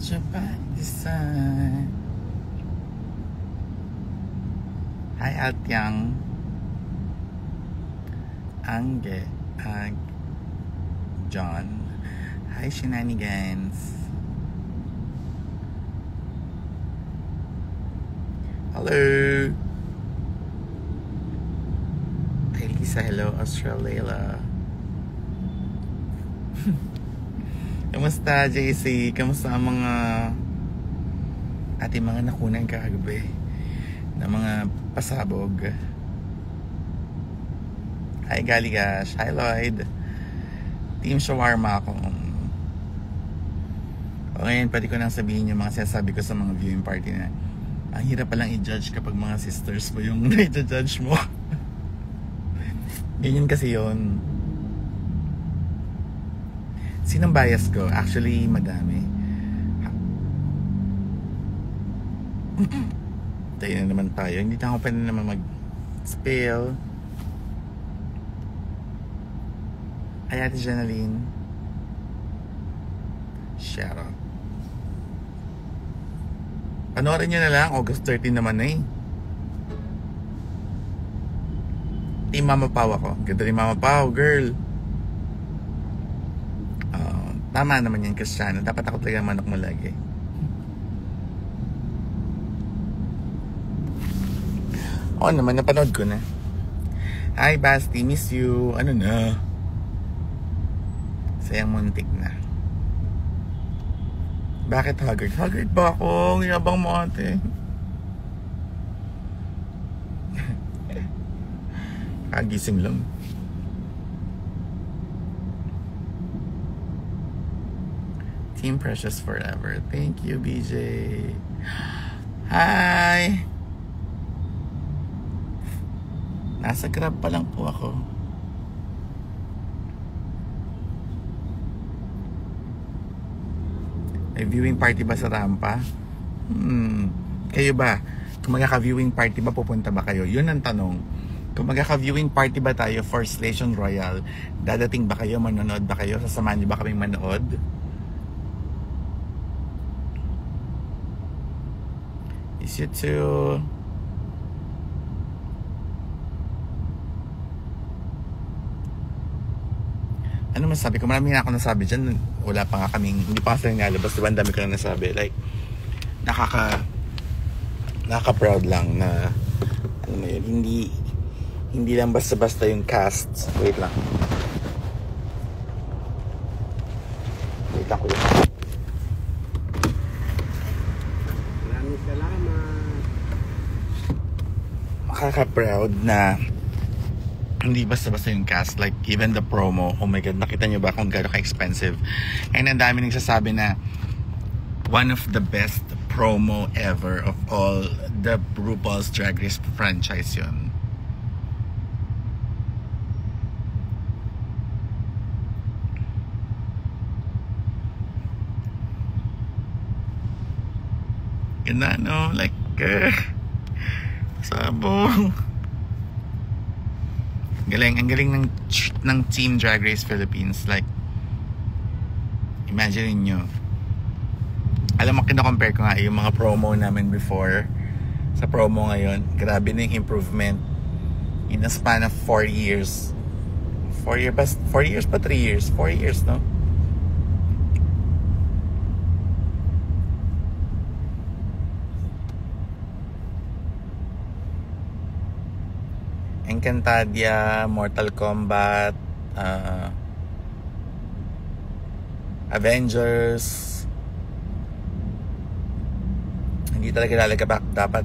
Medyo design. Hi Atyang Angge John. Hi Shenanigans. Hello. Hi Lisa. Hello Australia. Kamusta JC? Kamusta ang mga ating mga nakunan kagabi na mga pasabog? Hi Galigash. Hi Lloyd. Team Shawarma ako. O ngayon pwede ko nang sabihin yung mga sinasabi ko sa mga viewing party na ang hirap palang i-judge kapag mga sisters mo yung na-judge mo. Ganyan kasi yun. Sinong bias ko? Actually, madami. Tayo na naman tayo. Hindi na ako pwede naman mag-spill. Ay, Ate Janaline. Shout out. Panoorin nyo na lang. August 13 naman na eh. Team Mama Pau ako. Ganda rin Mama Pau, girl. Tama naman yan, Cristiano. Dapat ako talaga manok mo lagi. Oo naman, napanood ko na. Hi, Basti. Miss you. Ano na? Sayang muntik na. Bakit haggard? Haggard ba ako? Ang yabang mo ate. Kagising lang. Team Precious Forever. Thank you, BJ. Hi! Nasa Grab pa lang po ako. May viewing party ba sa Rampa? Kayo ba? Kung magkaka-viewing party ba, pupunta ba kayo? Yun ang tanong. Kung magkaka-viewing party ba tayo for Station Royal, dadating ba kayo? Manonood ba kayo? Sasamahan niyo ba kaming manood? Is you too. Ano masabi ko? Marami na ako nasabi dyan. Wala pa nga kaming, hindi pa kasi nalabas. Diba ang dami ko na nasabi. Like, nakaka-proud lang na, ano mo yun, hindi lang basta-basta yung cast. Wait lang. Wait lang ko yun. Maraming salamat. Makaka-proud na hindi basta-basta yung cast, like even the promo. Oh my god, nakita nyo ba kung gano'n ka-expensive? And ang dami nagsasabi na one of the best promo ever of all the RuPaul's Drag Race franchise yun. Ganda, no? Like, sabong. Ang galing ng Team Drag Race Philippines. Like, imagine nyo. Alam mo, kino-compare ko nga yung mga promo namin before sa promo ngayon. Grabe na yung improvement in a span of 4 years. 4 years pa 3 years? 4 years, no? Encantadia, Mortal Kombat, Avengers. Hindi talaga dapat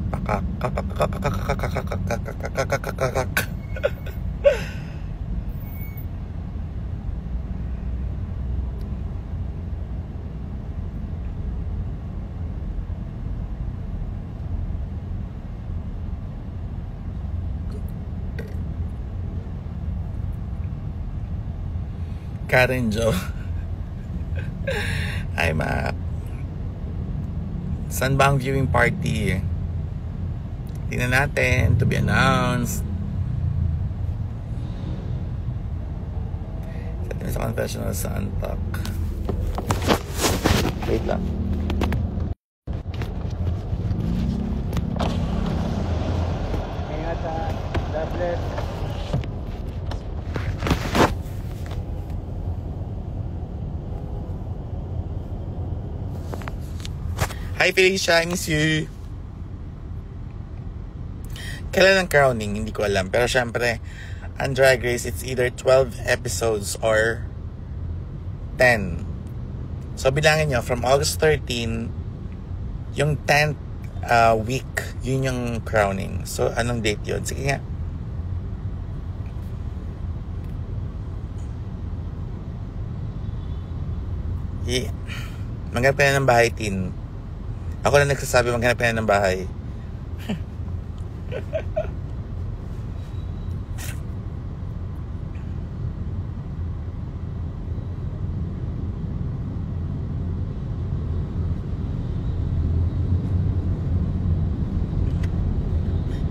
Karen Jo. Ay ma. Saan ba ang viewing party? Tingnan natin, to be announced. Sa confessional sa Antok. Wait lang. Hi Felicia, I miss you. Kailan ang crowning? Hindi ko alam. Pero syempre, ang Drag Race, it's either 12 episodes or 10. So bilangin nyo, from August 13, yung 10th week, yun yung crowning. So anong date yun? Sige nga. Yeah. Maghanap ka na ng bahay, Tin. Ako na nagsasabi maghanap ka na ng bahay.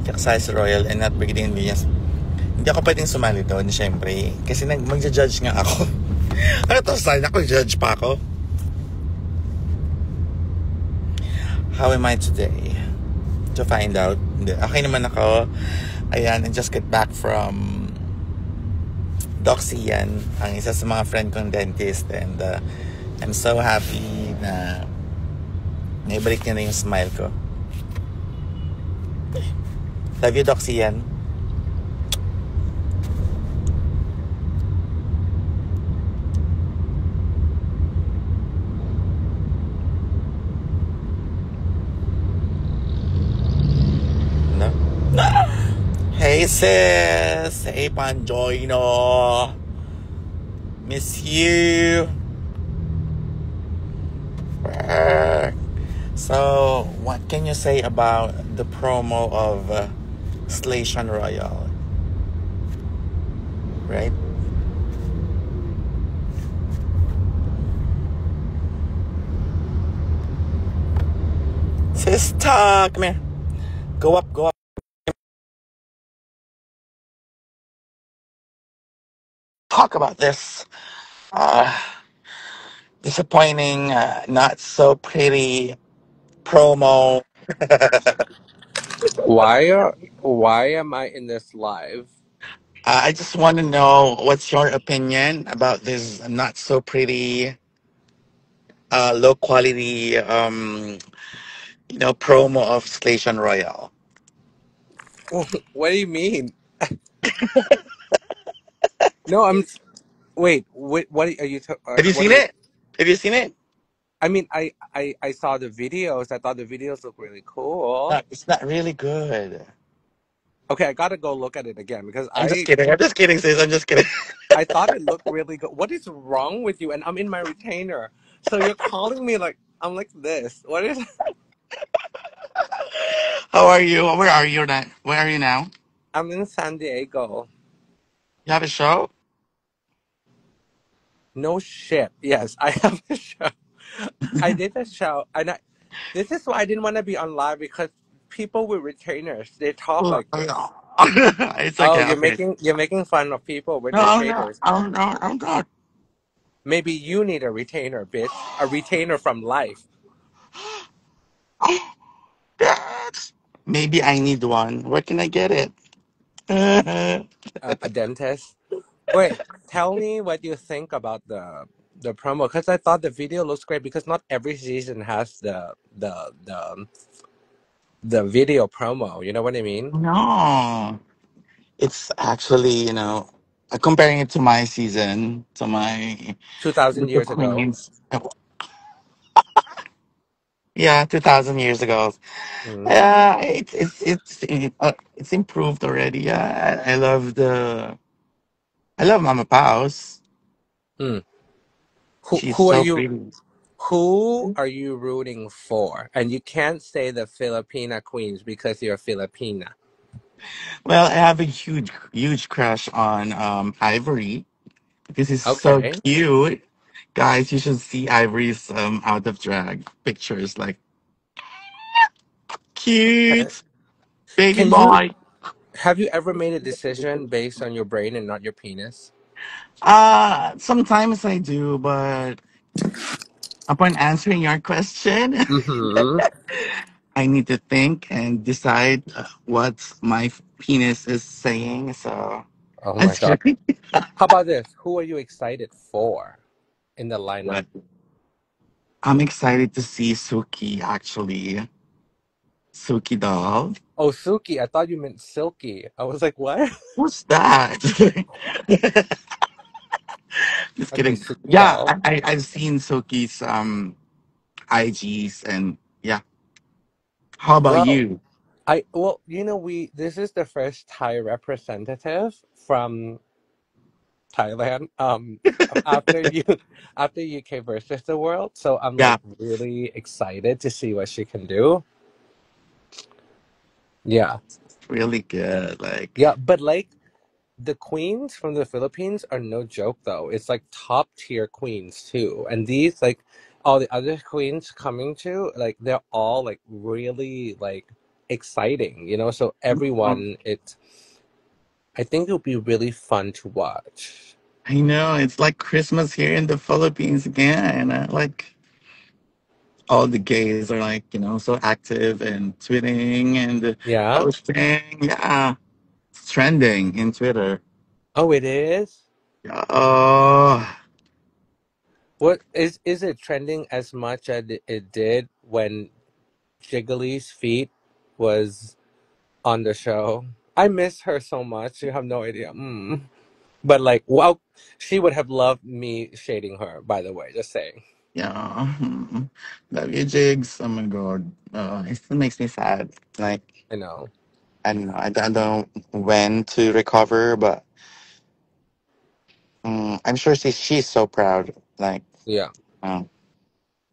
Kakasali sa Royal and not Brigadier Villas. Hindi ako pwedeng sumali doon, syempre. Kasi magja-judge nga ako. Ano to, sign ako, judge pa ako. How am I today? To find out. Okay naman ako. Ayan, I just get back from Doc Sian, ang isa sa mga friend kong dentist. And I'm so happy na naibalik niya na yung smile ko. Love you, Doc Sian. No? Hey, sis! Hey, Panjoino! Miss you! So, what can you say about the promo of Slation Royal? Right? Sister, come here. Go up, go up. Talk about this. Disappointing, not so pretty promo. Why am I in this live? I just want to know what's your opinion about this not so pretty, low quality, promo of Slation Royal. What do you mean? No, wait. What are you? Have you What seen are you? it? Have you seen it? I mean, I saw the videos. I thought the videos look really cool. It's not really good. Okay, I gotta go look at it again because I'm just kidding. I'm just kidding, sis. I'm just kidding. I thought it looked really good. What is wrong with you? And I'm in my retainer, so you're calling me like I'm like this. What is? How are you? Where are you now? Where are you now? I'm in San Diego. You have a show? No shit. Yes, I have a show. I did a show, and this is why I didn't want to be on live because people with retainers they talk Oh, like this. no. It's Oh, okay. Okay. you're making fun of people with No, no, retainers. I'm not. I'm not. Maybe you need a retainer, bitch. A retainer from life. Oh, that's... Maybe I need one. Where can I get it? A dentist. Wait, tell me what you think about the promo because I thought the video looks great because not every season has the video promo. You know what I mean? No. It's actually, comparing it to my season, to my 2,000 Little years ago. Queens. Yeah, 2,000 years ago. Mm. It's improved already. Yeah, I love Mama Paus. Mm. She's Who are so you? pretty. Who are you rooting for? And you can't say the Filipina queens because you're Filipina. Well, I have a huge crush on Ivory because he's so Okay. cute. Guys, you should see Ivory's out of drag pictures. Like Okay. cute baby Can you boy. have you ever made a decision based on your brain and not your penis? Sometimes I do, but upon answering your question, Mm-hmm. I need to think and decide what my penis is saying. So Oh I'm my just god. kidding. How about this? Who are you excited for in the lineup? But I'm excited to see Suki actually. Suki doll. Oh, Suki. I thought you meant Silky. I was like, what? What's that? Just Okay, kidding. Suki Yeah, doll. I've seen Suki's IGs and yeah. How about Well, you? we this is the first Thai representative from Thailand. After you after UK versus the world, so I'm Yeah, like really excited to see what she can do. Yeah, really good. Like, yeah, but like the queens from the Philippines are no joke though. It's like top tier queens too, and these like all the other queens coming to like they're all like really like exciting, you know. So um, everyone, I think it'll be really fun to watch. I know it's like Christmas here in the Philippines again. Like all the gays are like, so active and tweeting and Yeah. posting. Yeah, it's trending in Twitter. Oh, it is. Oh, What is it trending as much as it did when Jiggly's feet was on the show? I miss her so much. You have no idea. But like, well, she would have loved me shading her. By the way, just saying. yeah. Love you, Jigs. Oh my God. It still makes me sad. Like, I know. I don't know. I don't know when to recover, but I'm sure she's so proud. Like, Yeah, oh,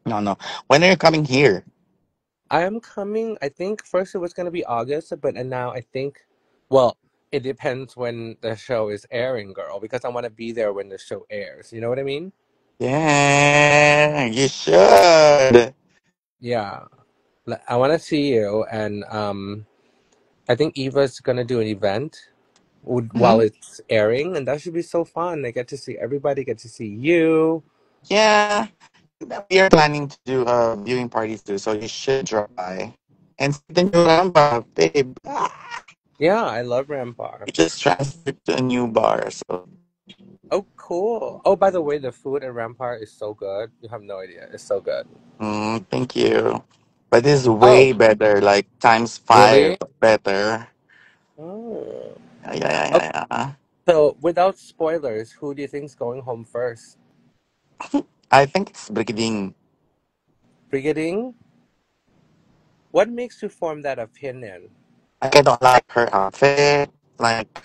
no, no. When are you coming here? I am coming. I think first it was gonna be August, but and now I think, well, it depends when the show is airing, girl, because I want to be there when the show airs. You know what I mean? Yeah, you should. Yeah. I want to see you, and I think Eva's gonna do an event while Hmm. it's airing, and that should be so fun. I get to see everybody, get to see you. Yeah, we are planning to do viewing parties too, so you should drop by. And see the new Ramba, babe. Yeah, I love Rampar. We just transferred to a new bar, so Oh, cool. Oh, by the way, the food at Rampart is so good. You have no idea. It's so good. thank you. But this is Oh, way better, like times five really? better. Oh. Yeah, yeah, Okay, yeah, yeah. so without spoilers, who do you think's going home first? I think it's Brigading. Brigading? What makes you form that opinion? Like, I don't like her outfit. Like,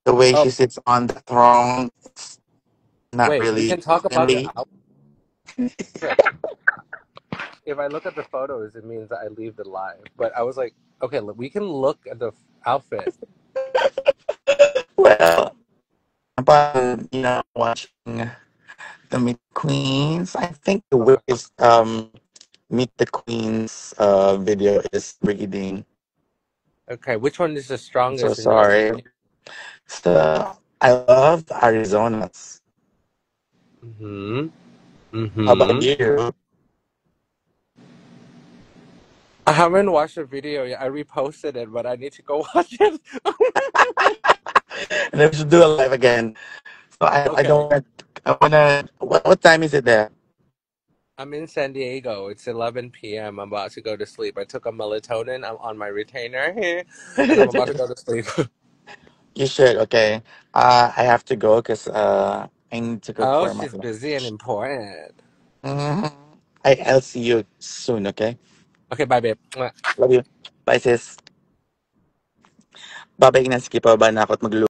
the way Oh, she sits on the throne, it's not wait, we really can talk about the womanly. outfit. If I look at the photos, it means that I leave the live. But I was like, okay, look, we can look at the outfit. Well, but watching the Meet Queens, I think the Uh, weirdest Meet the Queens video is Brigading. okay, which one is the I'm so strongest in your sorry. opinion? So I love Arizona's. Mm-hmm. How about Mm-hmm. you? I haven't watched the video yet. I reposted it, but I need to go watch it. And then we should do a live again. So I Okay. don't want. I wanna. What time is it there? I'm in San Diego. It's 11 p.m. I'm about to go to sleep. I took a melatonin. I'm on my retainer here, and I'm about to go to sleep. You should. Okay. I have to go because I need to cook Oh, for my she's busy and lunch. important. Mhm. I'll see you soon. Okay. Okay, bye, babe. Mwah. Love you. Bye, sis. Babay na. Sige pa ba na ako at